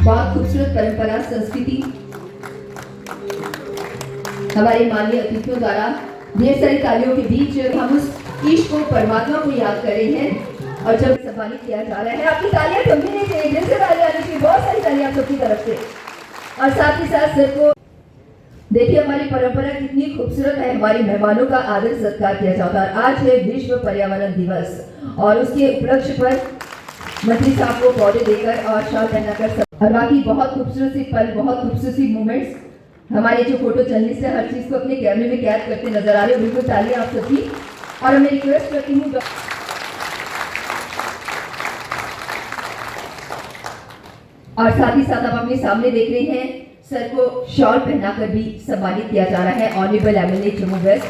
बहुत खूबसूरत परंपरा संस्कृति हमारे माननीय अतिथियों द्वारा ढेर सारी तालियों के बीच हम उस ईश को परमात्मा को याद कर रहे हैं और जब सम्मानित किया जा रहा है आपकी तालियां कभी नहीं चाहिए, दिल से तालियां आनी चाहिए, बहुत सारी तालियां आप सबकी तरफ से। और साथ ही साथ सर को देखिए हमारी परंपरा कितनी खूबसूरत है, हमारे मेहमानों का आदर सत्कार किया जाता है। आज है विश्व पर्यावरण दिवस और उसके उपलक्ष्य पर मंत्री साहब को पौधे देकर और शॉल पहनाकर और बाकी बहुत खूबसूरत सी पल, बहुत खूबसूरत सी मोमेंट्स हमारे जो फोटो जर्नलिस्ट है हर चीज को अपने कैमरे में कैद करते नजर आ रहे हो। बिल्कुल तालियां आप सबकी। और मैं रिक्वेस्ट करती हूँ और साथ ही साथ आप अपने सामने देख रहे हैं सर को शॉल पहनाकर भी सम्मानित किया जा रहा है। Honourable MLA Jammu west.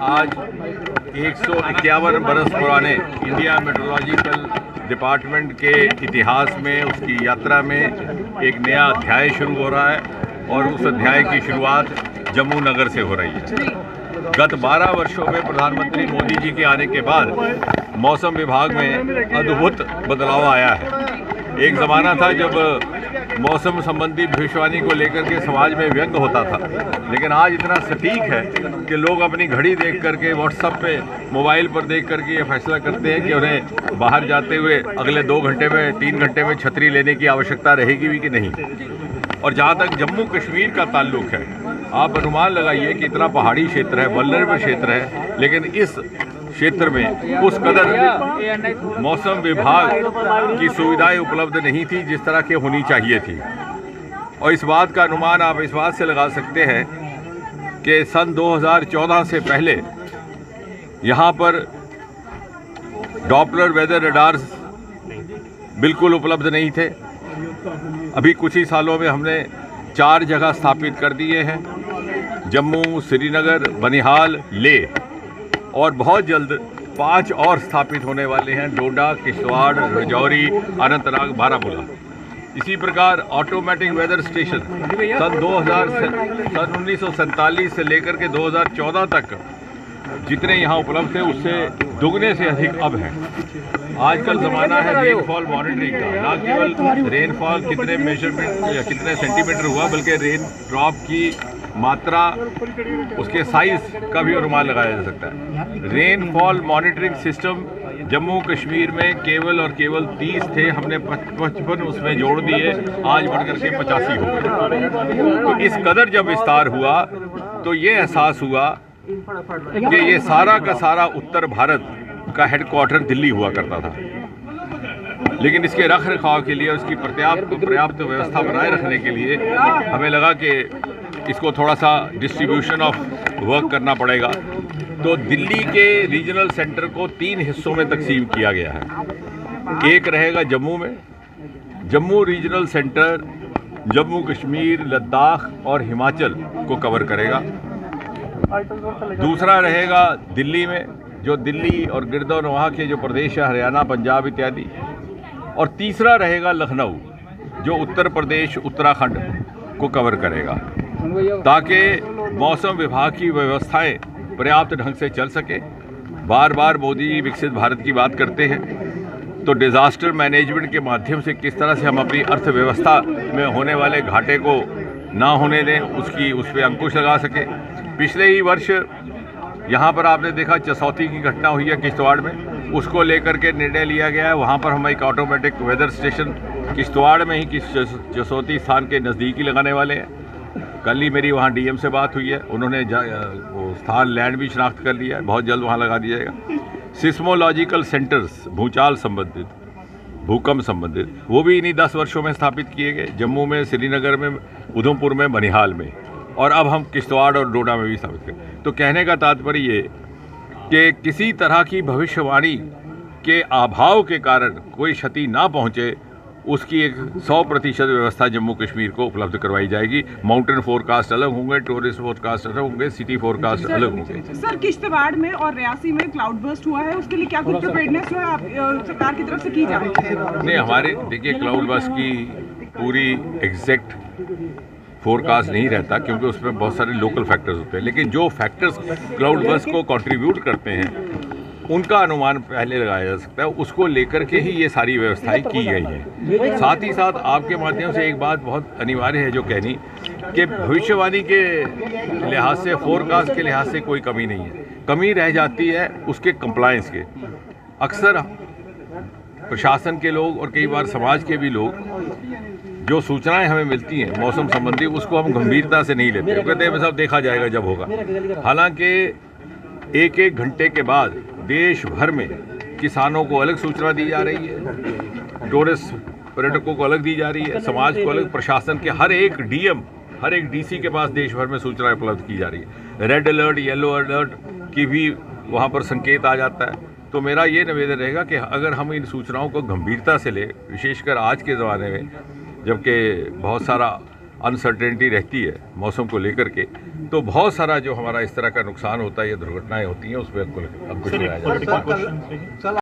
आज 151 बरस पुराने इंडिया मेट्रोलॉजिकल डिपार्टमेंट के इतिहास में, उसकी यात्रा में एक नया अध्याय शुरू हो रहा है और उस अध्याय की शुरुआत जम्मू नगर से हो रही है। गत 12 वर्षों में प्रधानमंत्री मोदी जी के आने के बाद मौसम विभाग में अद्भुत बदलाव आया है। एक ज़माना था जब मौसम संबंधी भविष्यवाणी को लेकर के समाज में व्यंग होता था, लेकिन आज इतना सटीक है कि लोग अपनी घड़ी देख करके, व्हाट्सएप पे, मोबाइल पर देख करके ये फैसला करते हैं कि उन्हें बाहर जाते हुए अगले 2 घंटे में, 3 घंटे में छतरी लेने की आवश्यकता रहेगी भी कि नहीं। और जहाँ तक जम्मू कश्मीर का ताल्लुक है, आप अनुमान लगाइए कि इतना पहाड़ी क्षेत्र है, वल्नरेबल क्षेत्र है, लेकिन इस क्षेत्र में उस कदर मौसम विभाग की सुविधाएं उपलब्ध नहीं थी जिस तरह की होनी चाहिए थी। और इस बात का अनुमान आप इस बात से लगा सकते हैं कि सन 2014 से पहले यहाँ पर डॉपलर वेदर रडार्स बिल्कुल उपलब्ध नहीं थे। अभी कुछ ही सालों में हमने 4 जगह स्थापित कर दिए हैं, जम्मू, श्रीनगर, बनिहाल, लेह, और बहुत जल्द 5 और स्थापित होने वाले हैं, डोडा, किश्तवाड़, राजौरी, अनंतनाग, बारामूला। इसी प्रकार ऑटोमेटिक वेदर स्टेशन सन 1947 से लेकर के 2014 तक जितने यहाँ उपलब्ध थे उससे दुगने से अधिक अब हैं। आजकल ज़माना है रेनफॉल मॉनिटरिंग का, ना केवल रेनफॉल कितने मेजरमेंट या कितने सेंटीमीटर हुआ, बल्कि रेन ड्रॉप की मात्रा, उसके साइज का भी अनुमान लगाया जा सकता है। Rainfall monitoring system Jammu Kashmir में केवल और केवल 30 थे, हमने 55 उसमें जोड़ दिए, आज बढ़कर के 85 हो गए। तो इस कदर जब विस्तार हुआ तो ये एहसास हुआ कि ये सारा का सारा उत्तर भारत का हेडक्वार्टर दिल्ली हुआ करता था, लेकिन इसके रख रखाव के लिए, उसकी पर्याप्त व्यवस्था बनाए रखने के लिए हमें लगा कि इसको थोड़ा सा डिस्ट्रीब्यूशन ऑफ वर्क करना पड़ेगा। तो दिल्ली के रीजनल सेंटर को 3 हिस्सों में तकसीम किया गया है। एक रहेगा जम्मू में, जम्मू रीजनल सेंटर जम्मू कश्मीर, लद्दाख और हिमाचल को कवर करेगा। दूसरा रहेगा दिल्ली में, जो दिल्ली और गिरद और वहाँ के जो प्रदेश है, हरियाणा, पंजाब इत्यादि। और तीसरा रहेगा लखनऊ, जो उत्तर प्रदेश, उत्तराखंड को कवर करेगा, ताकि मौसम विभाग की व्यवस्थाएं पर्याप्त ढंग से चल सके। बार बार मोदी विकसित भारत की बात करते हैं, तो डिज़ास्टर मैनेजमेंट के माध्यम से किस तरह से हम अपनी अर्थव्यवस्था में होने वाले घाटे को ना होने दें, उस पर अंकुश लगा सके। पिछले ही वर्ष यहाँ पर आपने देखा चसौती की घटना हुई है किश्तवाड़ में, उसको लेकर के निर्णय लिया गया है। वहाँ पर हम एक ऑटोमेटिक वेदर स्टेशन किश्तवाड़ में ही चसौती स्थान के नज़दीक ही लगाने वाले हैं। कल ही मेरी वहाँ डीएम से बात हुई है, उन्होंने वो स्थान लैंड भी शनाख्त कर लिया है, बहुत जल्द वहाँ लगा दिया जाएगा। सिस्मोलॉजिकल सेंटर्स, भूचाल संबंधित, भूकंप संबंधित, वो भी इन्हीं 10 वर्षों में स्थापित किए गए, जम्मू में, श्रीनगर में, उधमपुर में, बनिहाल में, और अब हम किश्तवाड़ और डोडा में भी स्थापित करें। तो कहने का तात्पर्य ये कि किसी तरह की भविष्यवाणी के अभाव के कारण कोई क्षति ना पहुँचे, उसकी एक 100% व्यवस्था जम्मू कश्मीर को उपलब्ध करवाई जाएगी। माउंटेन फोरकास्ट अलग होंगे, टूरिस्ट फोरकास्ट अलग होंगे, सिटी फोरकास्ट अलग होंगे। सर, किश्तवाड़ में और रियासी में क्लाउड बर्स्ट हुआ है, उसके लिए क्या कुछ प्रिपेयर्डनेस है आप सरकार की तरफ से की जा रही है? नहीं, हमारे देखिए क्लाउड बर्स्ट की पूरी एग्जैक्ट फोरकास्ट नहीं रहता, क्योंकि उसमें बहुत सारे लोकल फैक्टर्स होते हैं, लेकिन जो फैक्टर्स क्लाउड बर्स्ट को कंट्रीब्यूट करते हैं उनका अनुमान पहले लगाया जा सकता है, उसको लेकर के ही ये सारी व्यवस्थाएं की गई हैं। साथ ही साथ आपके माध्यम से एक बात बहुत अनिवार्य है जो कहनी कि भविष्यवाणी के लिहाज से, फोरकास्ट के लिहाज से कोई कमी नहीं है। कमी रह जाती है उसके कंप्लायंस के। अक्सर प्रशासन के लोग और कई बार समाज के भी लोग जो सूचनाएं हमें मिलती हैं मौसम संबंधी, उसको हम गंभीरता से नहीं लेते। वो कहते हैं सब देखा जाएगा जब होगा। हालांकि एक एक घंटे के बाद देश भर में किसानों को अलग सूचना दी जा रही है, टूरिस्ट पर्यटकों को अलग दी जा रही है, समाज को अलग, प्रशासन के हर एक डीएम, हर एक डीसी के पास देश भर में सूचनाएं उपलब्ध की जा रही है। रेड अलर्ट, येलो अलर्ट की भी वहाँ पर संकेत आ जाता है। तो मेरा ये निवेदन रहेगा कि अगर हम इन सूचनाओं को गंभीरता से लें, विशेषकर आज के ज़माने में जबकि बहुत सारा अनसर्टेनिटी रहती है मौसम को लेकर के, तो बहुत सारा जो हमारा इस तरह का नुकसान होता है या दुर्घटनाएं होती हैं, उस पर अंकुश लगाया जाए।